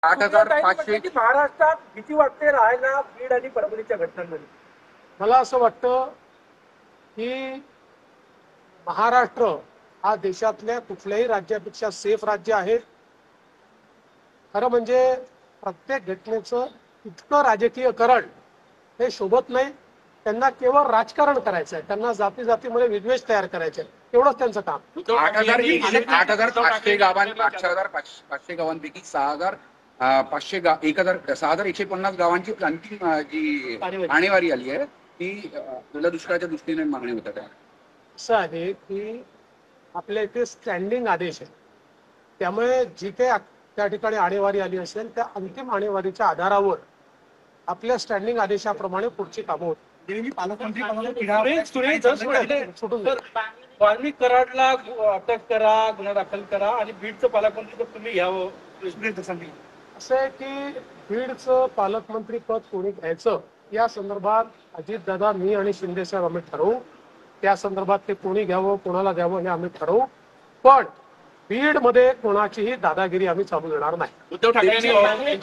8,500 महाराष्ट्रात भीती वाटते राहायला बीड आणि परभणीच्या घटनांमध्ये. मला असं वाटतं की महाराष्ट्र हा देशातल्या कुठल्याही राज्यापेक्षा सेफ राज्य आहे. खरं म्हणजे प्रत्येक घटनेचं इतकं राजकीयकरण हे शोभत नाही. त्यांना केवळ राजकारण करायचं आहे, त्यांना जाती जातीमध्ये विद्वेष तयार करायचे, एवढंच त्यांचं काम. 8,500 गावांपैकी 6,150 गावांची अंतिम जी आणेवारी आली आहे ती दुष्काळाच्या दृष्टीने मागणी होतात. असं आहे की आपल्या इथे स्टँडिंग आदेश आहे, त्यामुळे जी काही त्या ठिकाणी आणेवारी आली असेल त्या अंतिम आणेवारीच्या आधारावर आपल्या स्टँडिंग आदेशाप्रमाणे पुढची कामं होती. वाल्मिक कराडला अटक करा, गुन्हा दाखल करा आणि बीडचं पालकमंत्री तुम्ही घ्यावं असं आहे की बीडचं पालकमंत्री पद कोणी घ्यायचं या संदर्भात अजितदादा, मी आणि शिंदे साहेब आम्ही ठरवू. त्या संदर्भात ते कोणी घ्यावं, कोणाला द्यावं हे आम्ही ठरवू. पण बीड मध्ये कोणाचीही दादागिरी आम्ही चालू देणार नाही. उद्धव ठाकरे